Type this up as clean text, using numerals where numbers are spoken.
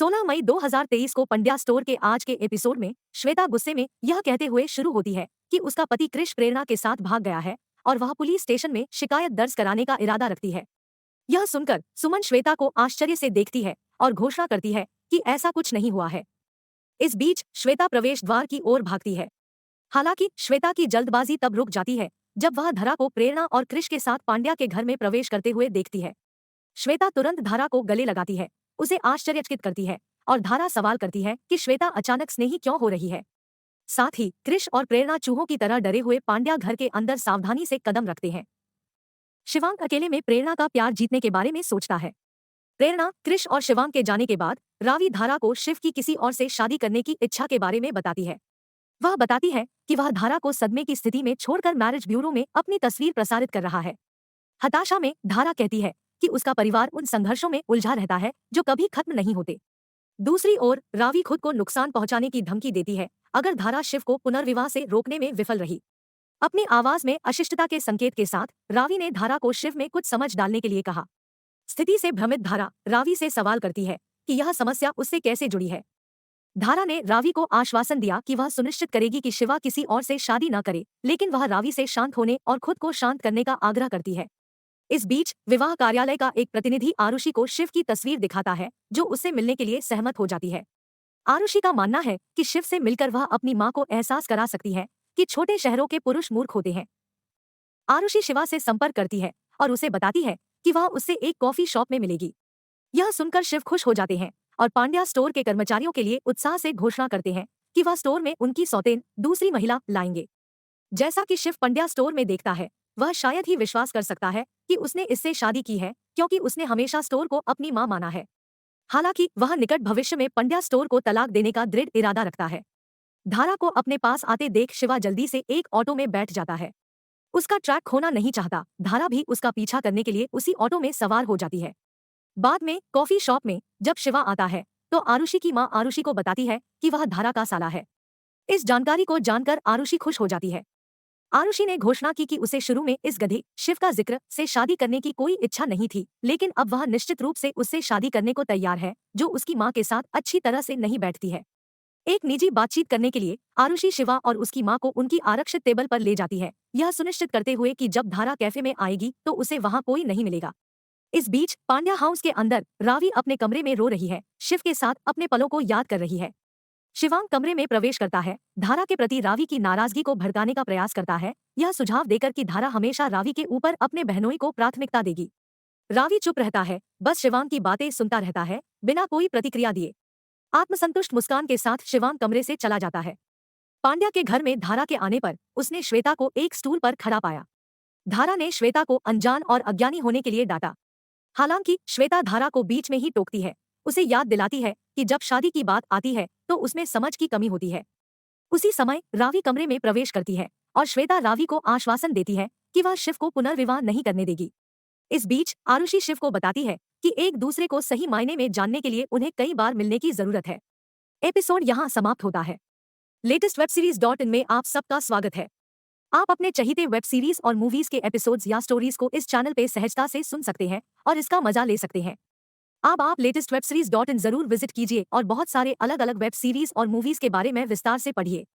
16 मई 2023 को पंड्या स्टोर के आज के एपिसोड में श्वेता गुस्से में यह कहते हुए शुरू होती है कि उसका पति कृष प्रेरणा के साथ भाग गया है और वह पुलिस स्टेशन में शिकायत दर्ज कराने का इरादा रखती है। यह सुनकर सुमन श्वेता को आश्चर्य से देखती है और घोषणा करती है कि ऐसा कुछ नहीं हुआ है। इस बीच श्वेता प्रवेश द्वार की ओर भागती है। हालांकि श्वेता की जल्दबाजी तब रुक जाती है जब वह धारा को प्रेरणा और कृष के साथ पांड्या के घर में प्रवेश करते हुए देखती है। श्वेता तुरंत धारा को गले लगाती है, उसे आश्चर्यचकित करती है और धारा सवाल करती है कि श्वेता अचानक स्नेही क्यों हो रही है। साथ ही कृष और प्रेरणा चूहों की तरह डरे हुए पांड्या घर के अंदर सावधानी से कदम रखते हैं। शिवांग अकेले में प्रेरणा का प्यार जीतने के बारे में सोचता है। प्रेरणा कृष और शिवांग के जाने के बाद रावी धारा को शिव की किसी और से शादी करने की इच्छा के बारे में बताती है। वह बताती है कि वह धारा को सदमे की स्थिति में छोड़कर मैरिज ब्यूरो में अपनी तस्वीर प्रसारित कर रहा है। हताशा में धारा कहती है कि उसका परिवार उन संघर्षों में उलझा रहता है जो कभी खत्म नहीं होते। दूसरी ओर रावी खुद को नुकसान पहुंचाने की धमकी देती है अगर धारा शिव को पुनर्विवाह से रोकने में विफल रही। अपनी आवाज में अशिष्टता के संकेत के साथ रावी ने धारा को शिव में कुछ समझ डालने के लिए कहा। स्थिति से भ्रमित धारा रावी से सवाल करती है कि यह समस्या उससे कैसे जुड़ी है। धारा ने रावी को आश्वासन दिया कि वह सुनिश्चित करेगी कि शिवा किसी और से शादी न करे, लेकिन वह रावी से शांत होने और खुद को शांत करने का आग्रह करती है। इस बीच विवाह कार्यालय का एक प्रतिनिधि आरुषि को शिव की तस्वीर दिखाता है, जो उससे मिलने के लिए सहमत हो जाती है। आरुषि का मानना है कि शिव से मिलकर वह अपनी मां को एहसास करा सकती है कि छोटे शहरों के पुरुष मूर्ख होते हैं। आरुषि शिवा से संपर्क करती है और उसे बताती है कि वह उससे एक कॉफी शॉप में मिलेगी। यह सुनकर शिव खुश हो जाते हैं और पांड्या स्टोर के कर्मचारियों के लिए उत्साह से घोषणा करते हैं कि वह स्टोर में उनकी सौतेन दूसरी महिला लाएंगे। जैसा कि शिव पंड्या स्टोर में देखता है, वह शायद ही विश्वास कर सकता है कि उसने इससे शादी की है, क्योंकि उसने हमेशा स्टोर को अपनी मां माना है। हालांकि वह निकट भविष्य में पंड्या स्टोर को तलाक देने का दृढ़ इरादा रखता है। धारा को अपने पास आते देख शिवा जल्दी से एक ऑटो में बैठ जाता है। उसका ट्रैक खोना नहीं चाहता, धारा भी उसका पीछा करने के लिए उसी ऑटो में सवार हो जाती है। बाद में कॉफी शॉप में जब शिवा आता है तो आरुषि की मां आरुषि को बताती है कि वह धारा का साला है। इस जानकारी को जानकर आरुषि खुश हो जाती है। आरुषि ने घोषणा की कि उसे शुरू में इस गधे शिव का जिक्र से शादी करने की कोई इच्छा नहीं थी, लेकिन अब वह निश्चित रूप से उससे शादी करने को तैयार है, जो उसकी मां के साथ अच्छी तरह से नहीं बैठती है। एक निजी बातचीत करने के लिए आरुषि शिवा और उसकी मां को उनकी आरक्षित टेबल पर ले जाती है, यह सुनिश्चित करते हुए कि जब धारा कैफे में आएगी तो उसे वहां कोई नहीं मिलेगा। इस बीच पांड्या हाउस के अंदर रावी अपने कमरे में रो रही है, शिव के साथ अपने पलों को याद कर रही है। शिवांग कमरे में प्रवेश करता है, धारा के प्रति रावी की नाराजगी को भड़काने का प्रयास करता है, यह सुझाव देकर कि धारा हमेशा रावी के ऊपर अपने बहनोई को प्राथमिकता देगी। रावी चुप रहता है, बस शिवांग की बातें सुनता रहता है, बिना कोई प्रतिक्रिया दिए। आत्मसंतुष्ट मुस्कान के साथ शिवांग कमरे से चला जाता है। पांड्या के घर में धारा के आने पर उसने श्वेता को एक स्टूल पर खड़ा पाया। धारा ने श्वेता को अनजान और अज्ञानी होने के लिए डांटा। हालांकि श्वेता धारा को बीच में ही टोकती है, उसे याद दिलाती है कि जब शादी की बात आती है तो उसमें समझ की कमी होती है। उसी समय रावी कमरे में प्रवेश करती है और श्वेता रावी को आश्वासन देती है कि वह शिव को पुनर्विवाह नहीं करने देगी। इस बीच आरुषि शिव को बताती है कि एक दूसरे को सही मायने में जानने के लिए उन्हें कई बार मिलने की जरूरत है। एपिसोड यहाँ समाप्त होता है। लेटेस्ट वेब सीरीज .in में आप सबका स्वागत है। आप अपने चहीते वेब सीरीज और मूवीज के एपिसोड्स या स्टोरीज को इस चैनल पे सहजता से सुन सकते हैं और इसका मजा ले सकते हैं। अब आप लेटेस्ट वेब सीरीज .in जरूर विजिट कीजिए और बहुत सारे अलग अलग वेब सीरीज और मूवीज के बारे में विस्तार से पढ़िए।